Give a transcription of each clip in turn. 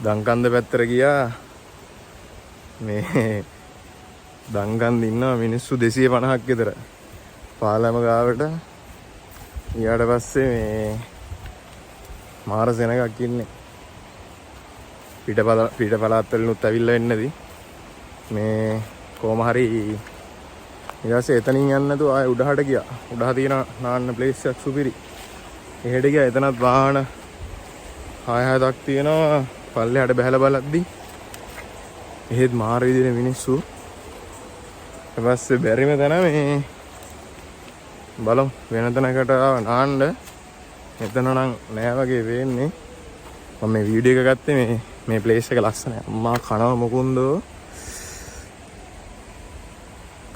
දංකන්ද පැත්තට ගියා. මේ දංකන්ද ඉන්නවා මිනිස්සු 250ක් විතර. පාලම ගාවට ඊට පස්සේ මේ මාර සෙනගක් ඉන්නේ. පිට පළාත් වලිනුත් ඇවිල්ලා එන්නේදී මේ කොහම හරි ඊට පස්සේ එතනින් යන්න නැතුව ආයෙ උඩහට ගියා. උඩහ තියෙන නාන්න ප්ලේස් එකක් සුපිරි. එහෙට ගියා. එතනත් වාහන 6-7ක් තියෙනවා. පල්ලෙහාට බහැලා බලද්දි එහෙත් මාර විදිහේ මිනිස්සු. ඊට පස්සේ බැරිම තැන මේ බලමු වෙන තැනකට නාන්න. මෙතන නම් නෑ වගේ වෙන්නේ. මම මේ වීඩියෝ එක ගත්තේ මේ ප්ලේස් එක ලස්සනයි. අම්මා කනවා මොකුන්දෝ.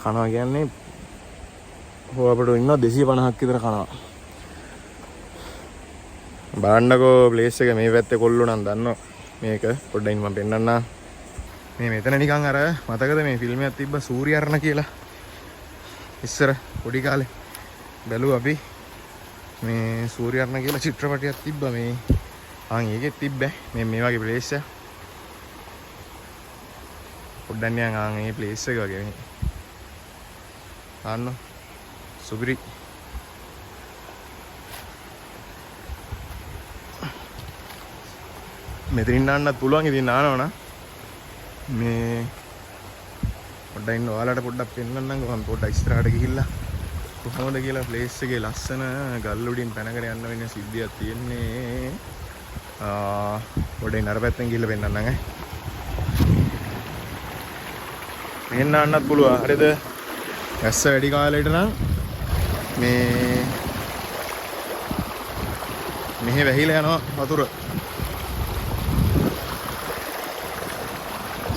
කනවා කියන්නේ හොවපට ඉන්නවා 250ක් විතර කනවා. බලන්නකෝ ප්ලේස් එක මේ පැත්තේ කොල්ලෝ නම් දන්නවා. මේක පොඩ්ඩක් මම පෙන්නන්නම්. මේ මෙතන නිකන් අර මතකද මේ ෆිල්ම් එකක් තිබ්බ සූර්යර්ණ කියලා. ඉස්සර පොඩි කාලේ බැලුවා අපි. මේ සූර්යර්ණ කියලා චිත්‍රපටයක් තිබ්බා මේ. ඒකෙත් තිබ්බේ මේ වගේ ප්ලේස් එක. පොඩ්ඩක් නිකන් මේ ප්ලේස් එක වගේ මේ. අන්න සුපිරි. මෙතනින් නාන්නත් පුළුවන්. ඉතින් නානවනම් මේ පොඩ්ඩක් ඉන්න ඔයාලට පොඩ්ඩක් පෙන්නන්නම්. මම පොඩ්ඩක් ඉස්සරහට ගිහිල්ලා කොහොමද කියලා ප්ලේස් එකේ ලස්සන ගල් උඩින් පැනගෙන යන්න වෙන සිද්ධියක් තියෙන්නේ. පොඩ්ඩක් අර පැත්තෙන් ගිහිල්ලා පෙන්නන්නම් ඈ. මෙහෙන් නාන්නත් පුළුවන්. හරිද? ඇස්ස වැඩි කාලෙට නම් මේ මෙහෙ වැහිලා යනවා වතුර.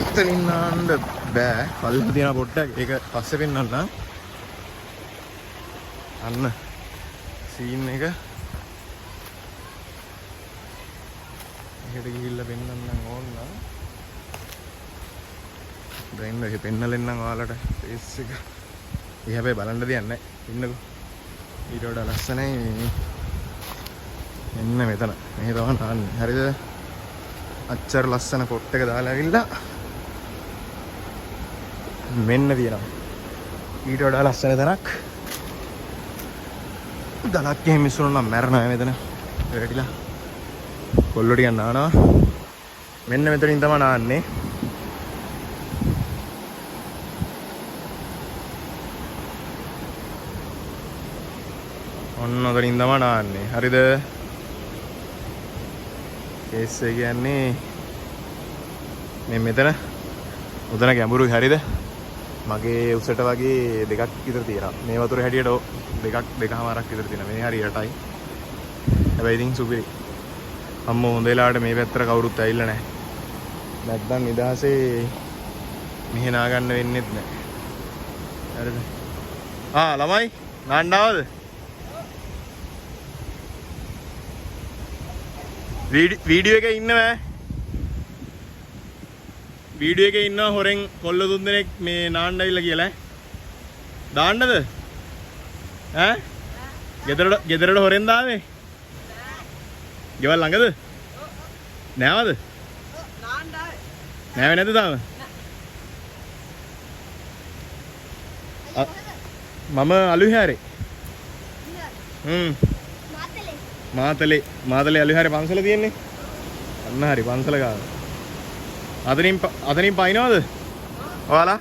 එතනින් නාන්න බෑ. පල්ලෙහා තියෙන පොට්ටක් ඒක පස්සේ පෙන්නන්නම්. අන්න සීන් එක එහෙට ගිහිල්ලා පෙන්නන්නම් ඕන නම්. දැන් මේක පෙන්නලෙන්නම් ඔයාලට ෆේස් එක. ඒ හැබැයි බලන්න දෙයක් නැහැ. ඉන්නකෝ. ඊට වඩා ලස්සනයි මේ. එන්න මෙතන. මෙහෙ තමයි නාන්නේ. හරිද? අච්චර ලස්සන පොට් එක දාලා ඇවිල්ලා මෙන්න තියෙනවා. ඊට වඩා ලස්සන තැනක්. දලක් එහෙම මිස්සුණා නම් මැරෙනවා මෙතන. වැටිලා. කොල්ලෝ ටිකක් නානවා. මෙන්න මෙතනින් තමයි නාන්නේ. ඔන්න ඔතනින් තමයි නාන්නේ. හරිද? කේස් එක කියන්නේ මේ මෙතන උදන ගැඹුරුයි. හරිද? මගේ උසට වගේ දෙකක් විතර තියෙනවා. මේ වතුර හැටියට දෙකමාරක් විතර තියෙනවා. මේ හරියටයි. හැබැයි ඉතින් සුපිරි. අම්මෝ හොඳ වෙලාවට මේ පැත්තට කවුරුත් ඇවිල්ලා නැහැ. නැත්නම් නිදහසේ මෙහෙ නා ගන්න වෙන්නේත් නැහැ. හරිද? ළමයි නාන්න ආවද? වීඩියෝ එකේ ඉන්නවා. වීඩියෝ එකේ ඉන්නවා හොරෙන් කොල්ල තුන් දෙනෙක් මේ නාන්න ඇවිල්ලා කියලා. දාන්නද? ඈ? ගෙදරට හොරෙන් දාවේ? ගෙවල් ළඟද? නෑවද? නාන්න ආවේ. නෑවේ නැද්ද තාම? මම අලුවිහාරේ. මාතලේ අලුවිහාරේ පන්සල තියෙන්නේ. අන්න හරි පන්සල ගාව. අතනින් පයින්නවද? ඔයාලා?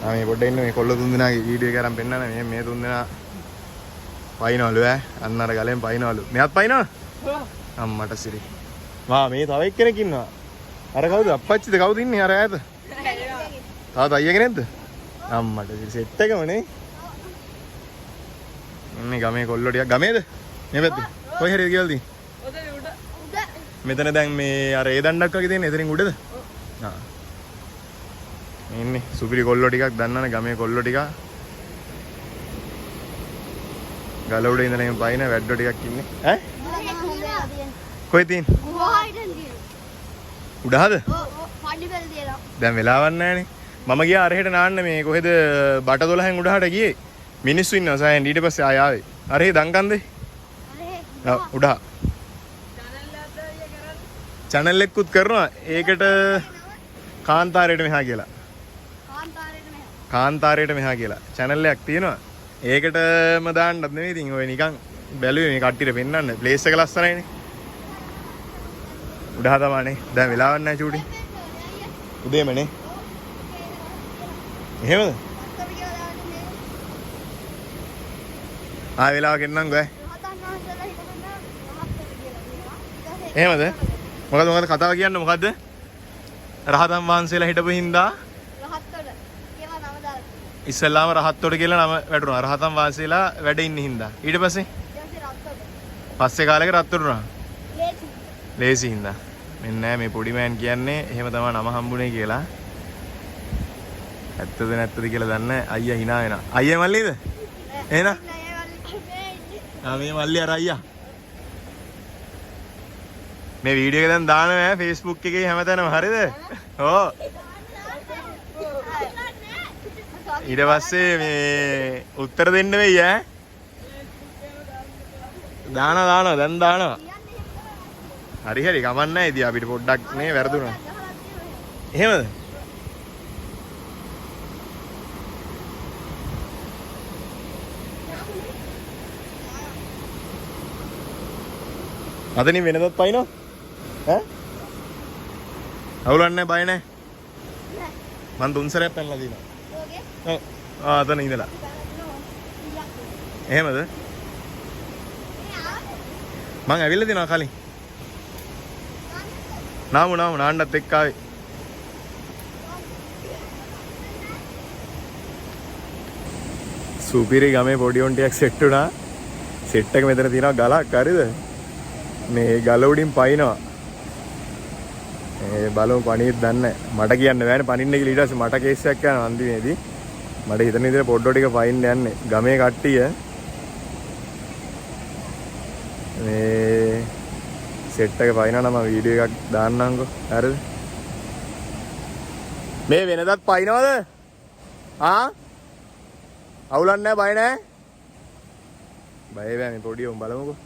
මේ පොඩ්ඩක් ඉන්න මේ කොල්ල තුන් දෙනාගේ වීඩියෝ එක අරන් පෙන්නන්න. මේ තුන් දෙනා පයින්නවලු ඈ. අන්න අර ගලෙන් පයින්නවලු. මෙයාත් පයින්නවද? අම්මට සිරි. මේ තව එක්කෙනෙක් ඉන්නවා. අර කවුද? අප්පච්චිද කවුද ඉන්නේ අර ඈත? තාත්තා අයියා කෙනෙක්ද? අම්මට සිරි සෙට් එකම නේ. මේ ගමේ කොල්ලෝ ටිකක් ගමේද? මේ පැත්තේ. කොයි හරිද කියලා තියෙන්නේ? මෙතන දැන් මේ අර ඒ දණ්ඩක් වගේ තියෙන එතනින් උඩද? ඉන්නේ සුපිරි කොල්ලෝ ටිකක් දන්නවනේ ගමේ කොල්ලෝ ටික. ගල උඩ ඉඳලා එම් පයින් වැඩෝ ටිකක් ඉන්නේ. ඈ? කොයි තියෙන්නේ? උඩහද? දැන් වෙලාවක් නැහැනේ. මම ගියා අරහෙට නාන්න මේ කොහෙද බට 12න් උඩහට ගියේ. මිනිස්සු ඉන්නවා සෑහෙන. ඊට පස්සේ ආය ආවේ. අරහෙ දංකන්දේ. උඩහ. channel එකකුත් කරනවා. ඒකට කාන්තාරයට මෙහා කියලා. කාන්තාරයට මෙහා කියලා channel එකක් තියෙනවා. ඒකටම දාන්නත් නෙමෙයි ඉතින් ඔය නිකන් බැලුවේ මේ කට්ටියට පෙන්නන්න. ප්ලේස් එක ලස්සනයිනේ. උඩහ තමයිනේ. දැන් වෙලාවක් නැහැ චූටි. උදේමනේ. එහෙමද? ආ වෙලාවක එන්නම් ගොය. එහෙමද? මොකද කතාව කියන්නේ මොකද්ද? රහතන් වහන්සේලා හිටපු හින්දා රහත්වල කියලා නම දාලා. ඉස්සල්ලාම රහත්වල කියලා නම වැටුණා. රහතන් වහන්සේලා වැඩ ඉන්න හින්දා. ඊට පස්සේ පස්සේ කාලෙක රත් වුණා. ලේසි හින්දා. මෙන්න මේ පොඩි මෑන් කියන්නේ එහෙම තමයි නම හම්බුනේ කියලා. ඇත්තද නැත්තද කියලා දන්නේ අයියා hina වෙනවා. අයියා මල්ලිද? එහෙනම් මේ මල්ලි අර අයියා. මේ වීඩියෝ එක දැන් දානවා Facebook එකේ හැමතැනම හරිද? ඕ. ඊට පස්සේ මේ උත්තර දෙන්න වෙයි ඈ. දානවා දැන් දානවා. හරි කමක් නැහැ ඉතින් අපිට පොඩ්ඩක් මේ වැරදුනා. එහෙමද? අතනින් වෙනදත් පයින්නෝ? ඈ? අවුලක් නැහැ බය නැහැ. මං තුන් සැරයක් පැනලා දිනවා. ඔව්. අතන ඉඳලා. එහෙමද? මං ඇවිල්ලා දිනවා කලින්. නාන්නත් එක්ක ආවේ. සුපිරි ගමේ පොඩි උන් ටිකක් සෙට් වුණා. සෙට් එක මෙතන තියෙනවා ගලක් හරිද? මේ ගල උඩින් පයින්නවා. ඒ බලමු පණීත් දන්නේ මට කියන්න බෑනේ පණින්න කියලා. ඊට පස්සේ මට කේස් එකක් යනවා අන්තිමේදී. මට හිතන විදිහට පොඩ්ඩෝ ටික පයින්න යන්නේ. ගමේ කට්ටිය මේ සෙට් එක පයින්නා නම් වීඩියෝ එකක් දාන්නම්කෝ. හරිද? මේ වෙනදත් පයින්නවද? අවුලක් නැහැ බය නැහැ. බය බෑ මේ පොඩි උන් බලමුකෝ.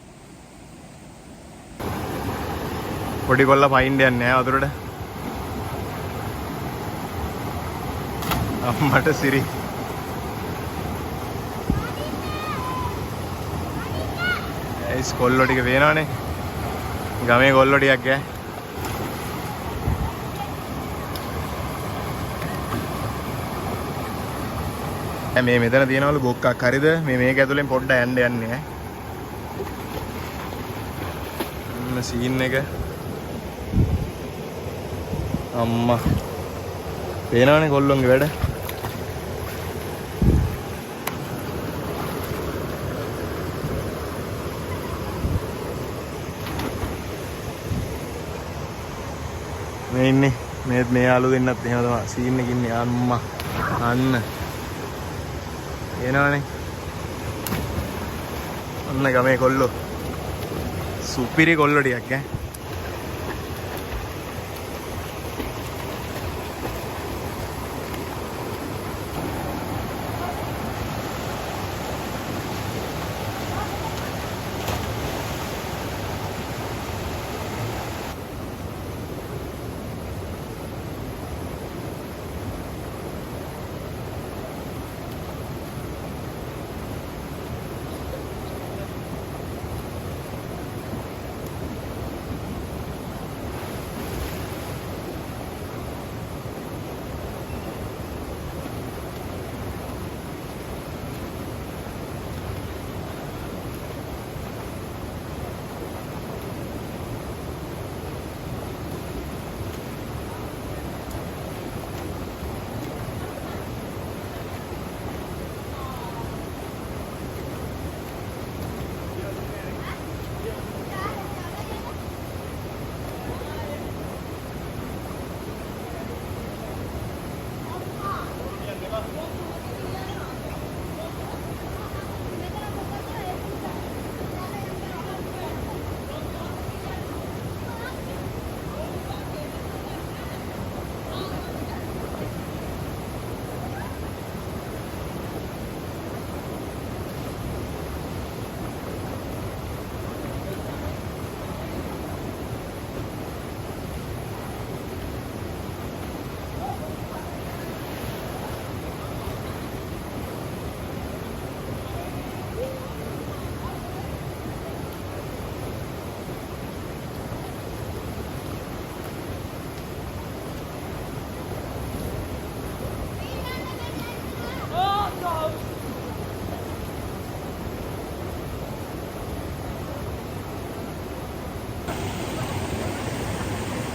පොඩි කොල්ලා පයින්න යන්නේ නැහැ වතුරට. අම්මට සිරි. ඒස් කොල්ලෝ ටික වෙනවනේ. ගමේ කොල්ලෝ ටිකක් ඈ. මේ මෙතන තියනවලු බොක්කක් හරිද? මේක ඇතුලෙන් පොඩ්ඩක් යන්නේ ඈ. සීන් එක අම්මා පේනවනේ කොල්ලොන්ගේ වැඩ. මේ ඉන්නේ මේ යාළු දෙන්නත් එහෙම තමයි සීන් එකේ ඉන්නේ. අම්මා අන්න එනවනේ. අන්න ගමේ කොල්ලෝ සුපිරි කොල්ලෝ ටිකක් ඈ.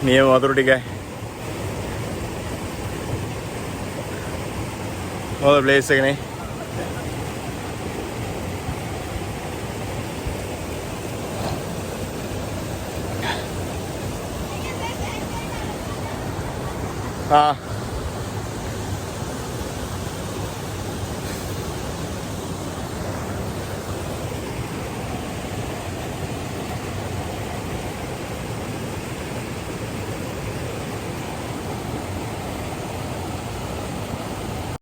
නියම වතුර ටිකයි. හොඳ ප්ලේස් එකනේ. Ah.